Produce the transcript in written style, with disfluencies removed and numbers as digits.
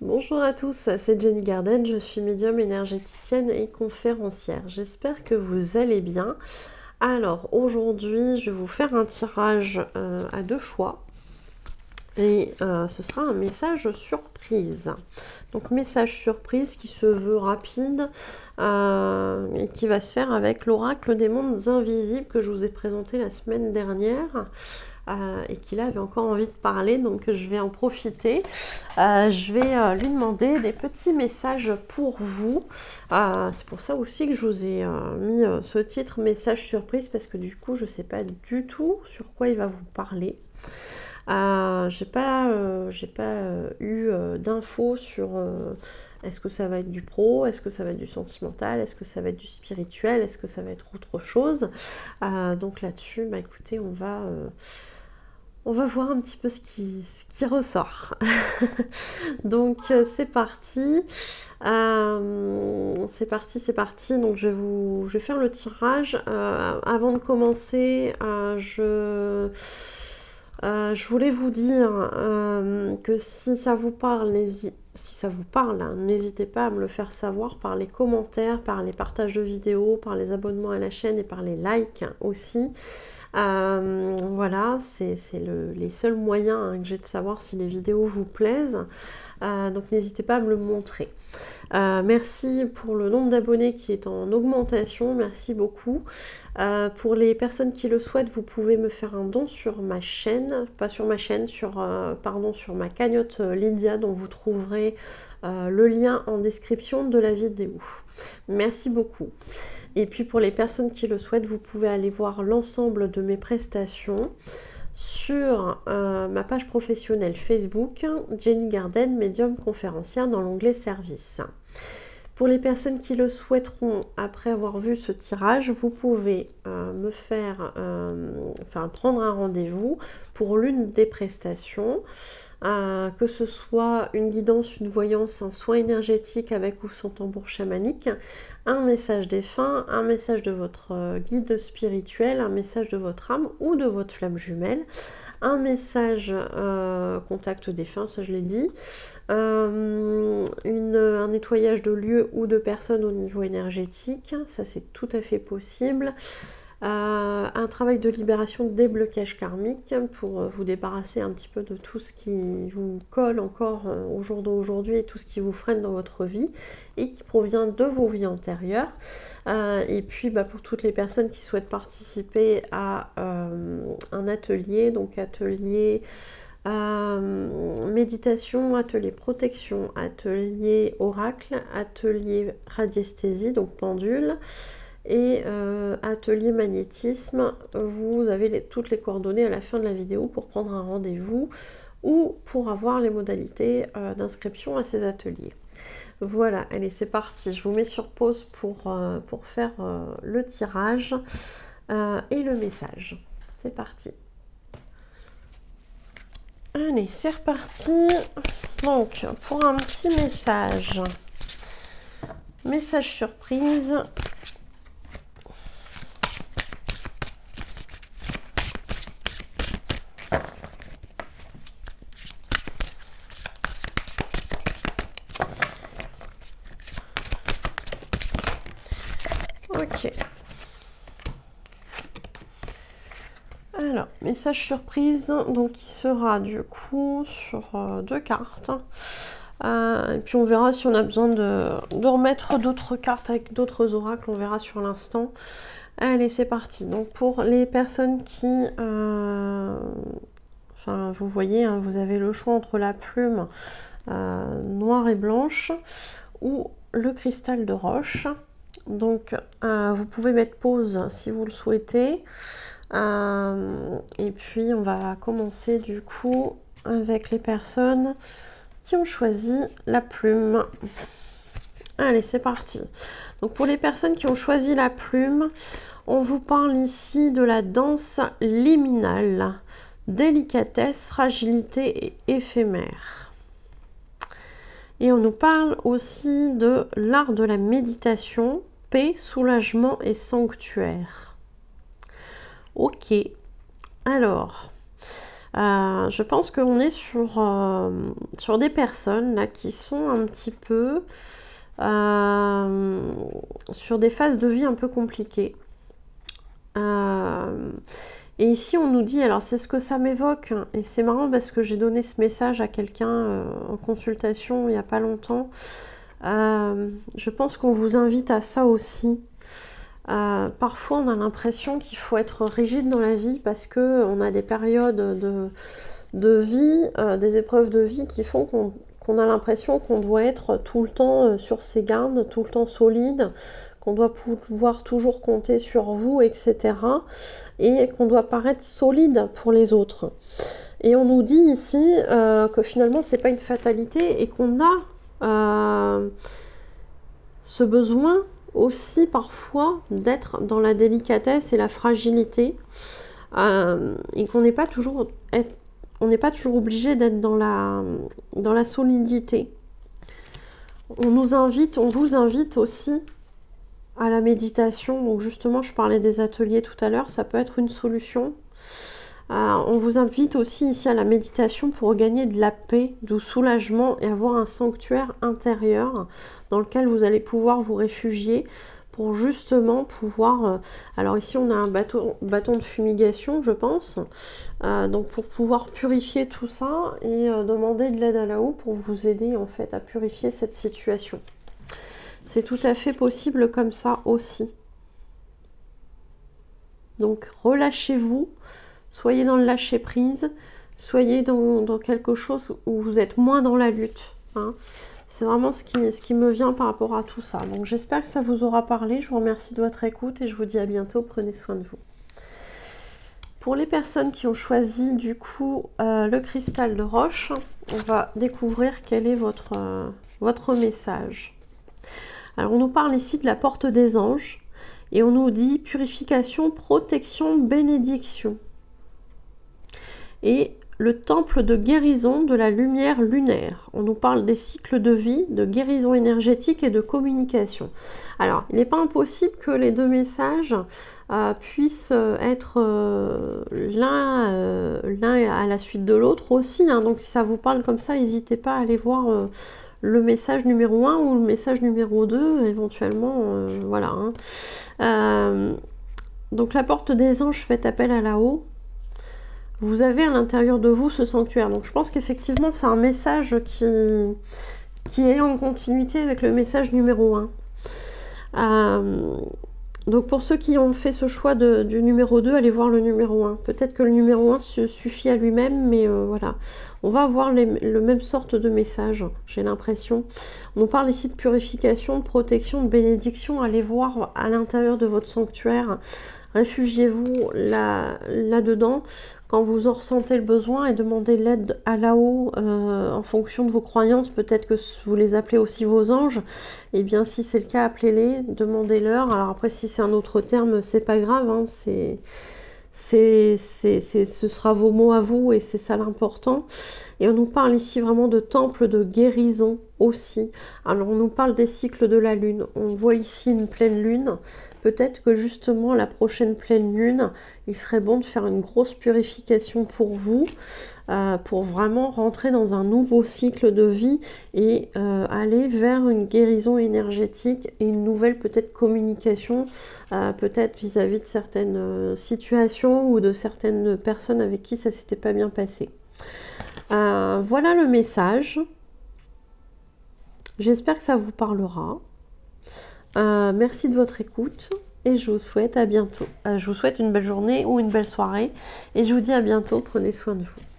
Bonjour à tous, c'est Jenny Garden, je suis médium énergéticienne et conférencière. J'espère que vous allez bien. Alors aujourd'hui, je vais vous faire un tirage à deux choix et ce sera un message surprise. Donc message surprise qui se veut rapide et qui va se faire avec l'oracle des mondes invisibles que je vous ai présenté la semaine dernière. Et qu'il avait encore envie de parler, donc je vais en profiter. Je vais lui demander des petits messages pour vous. C'est pour ça aussi que je vous ai mis ce titre message surprise, parce que du coup je ne sais pas du tout sur quoi il va vous parler. J'ai pas eu d'infos sur est-ce que ça va être du pro, est-ce que ça va être du sentimental, est-ce que ça va être du spirituel, est-ce que ça va être autre chose. Donc là-dessus, bah écoutez, on va voir un petit peu ce qui ressort. Donc c'est parti. C'est parti. Donc je vais faire le tirage. Avant de commencer, je voulais vous dire que si ça vous parle, n'hésitez pas à me le faire savoir par les commentaires, par les partages de vidéos, par les abonnements à la chaîne et par les likes aussi. Voilà, c'est les seuls moyens que j'ai de savoir si les vidéos vous plaisent. Donc n'hésitez pas à me le montrer. Merci pour le nombre d'abonnés qui est en augmentation, merci beaucoup. Pour les personnes qui le souhaitent, vous pouvez me faire un don sur ma chaîne, pas sur ma chaîne, sur ma cagnotte Lydia, dont vous trouverez le lien en description de la vidéo. Merci beaucoup. Et puis pour les personnes qui le souhaitent, vous pouvez aller voir l'ensemble de mes prestations sur ma page professionnelle Facebook, Jenny Garden, médium conférencière, dans l'onglet service. Pour les personnes qui le souhaiteront, après avoir vu ce tirage, vous pouvez prendre un rendez-vous pour l'une des prestations, que ce soit une guidance, une voyance, un soin énergétique avec ou sans tambour chamanique, un message défunt, un message de votre guide spirituel, un message de votre âme ou de votre flamme jumelle, un message contact défunt, ça je l'ai dit, un nettoyage de lieux ou de personnes au niveau énergétique, ça c'est tout à fait possible. Un travail de libération des blocages karmiques pour vous débarrasser un petit peu de tout ce qui vous colle encore au jour d'aujourd'hui et tout ce qui vous freine dans votre vie et qui provient de vos vies antérieures. Et puis pour toutes les personnes qui souhaitent participer à un atelier, donc atelier méditation, atelier protection, atelier oracle, atelier radiesthésie, donc pendule, et atelier magnétisme, vous avez toutes les coordonnées à la fin de la vidéo pour prendre un rendez-vous ou pour avoir les modalités d'inscription à ces ateliers. Voilà, allez, c'est parti. Je vous mets sur pause pour faire le tirage et le message. C'est parti. Allez, c'est reparti. Donc, pour un petit message surprise. Ok. Alors, message surprise, donc il sera du coup sur deux cartes. Et puis on verra si on a besoin de remettre d'autres cartes avec d'autres oracles, on verra sur l'instant. Allez, c'est parti. Donc pour les personnes qui... vous voyez, hein, vous avez le choix entre la plume noire et blanche ou le cristal de roche. Donc vous pouvez mettre pause si vous le souhaitez. Et puis on va commencer du coup avec les personnes qui ont choisi la plume. Allez, c'est parti. Donc pour les personnes qui ont choisi la plume, on vous parle ici de la danse liminale, délicatesse, fragilité et éphémère. Et on nous parle aussi de l'art de la méditation, paix, soulagement et sanctuaire. Ok, alors, Je pense qu'on est sur des personnes là qui sont un petit peu sur des phases de vie un peu compliquées. Et ici on nous dit, alors c'est ce que ça m'évoque, et c'est marrant parce que j'ai donné ce message à quelqu'un en consultation il n'y a pas longtemps. Je pense qu'on vous invite à ça aussi. Parfois on a l'impression qu'il faut être rigide dans la vie parce que on a des périodes de vie, des épreuves de vie qui font qu'on a l'impression qu'on doit être tout le temps sur ses gardes, tout le temps solide, qu'on doit pouvoir toujours compter sur vous, etc. Et qu'on doit paraître solide pour les autres. Et on nous dit ici que finalement c'est pas une fatalité et qu'on a ce besoin aussi parfois d'être dans la délicatesse et la fragilité et qu'on n'est pas toujours obligé d'être dans la solidité. On vous invite aussi à la méditation. Donc justement, je parlais des ateliers tout à l'heure, ça peut être une solution. On vous invite aussi ici à la méditation pour gagner de la paix, du soulagement et avoir un sanctuaire intérieur dans lequel vous allez pouvoir vous réfugier pour justement pouvoir... alors ici, on a un bâton de fumigation, je pense. Donc pour pouvoir purifier tout ça et demander de l'aide à là-haut pour vous aider en fait à purifier cette situation. C'est tout à fait possible comme ça aussi. Donc relâchez-vous, soyez dans le lâcher-prise, soyez dans quelque chose où vous êtes moins dans la lutte. Hein. C'est vraiment ce qui me vient par rapport à tout ça. Donc j'espère que ça vous aura parlé. Je vous remercie de votre écoute et je vous dis à bientôt. Prenez soin de vous. Pour les personnes qui ont choisi du coup le cristal de roche, on va découvrir quel est votre message. Alors on nous parle ici de la porte des anges et on nous dit purification, protection, bénédiction. Et le temple de guérison de la lumière lunaire. On nous parle des cycles de vie, de guérison énergétique et de communication. Alors, il n'est pas impossible que les deux messages puissent être l'un à la suite de l'autre aussi. Hein. Donc, si ça vous parle comme ça, n'hésitez pas à aller voir le message numéro 1 ou le message numéro 2, éventuellement. Voilà. Hein. Donc, la porte des anges fait appel à là-haut. Vous avez à l'intérieur de vous ce sanctuaire. Donc je pense qu'effectivement c'est un message qui est en continuité avec le message numéro 1. Donc pour ceux qui ont fait ce choix du numéro 2, allez voir le numéro 1. Peut-être que le numéro 1 se suffit à lui-même, mais voilà. On va avoir le même sorte de message, j'ai l'impression. On nous parle ici de purification, de protection, de bénédiction. Allez voir à l'intérieur de votre sanctuaire. Réfugiez-vous là-dedans. Quand vous en ressentez le besoin et demandez l'aide à là-haut en fonction de vos croyances, peut-être que vous les appelez aussi vos anges, et eh bien si c'est le cas, appelez-les, demandez-leur. Alors après si c'est un autre terme, c'est pas grave, hein, ce sera vos mots à vous et c'est ça l'important. Et on nous parle ici vraiment de temple de guérison aussi. Alors on nous parle des cycles de la lune. On voit ici une pleine lune. Peut-être que justement la prochaine pleine lune, il serait bon de faire une grosse purification pour vous, pour vraiment rentrer dans un nouveau cycle de vie et aller vers une guérison énergétique et une nouvelle peut-être communication, peut-être vis-à-vis de certaines situations ou de certaines personnes avec qui ça s'était pas bien passé. Voilà le message. J'espère que ça vous parlera. Merci de votre écoute et je vous souhaite à bientôt. Je vous souhaite une belle journée ou une belle soirée et je vous dis à bientôt. Prenez soin de vous.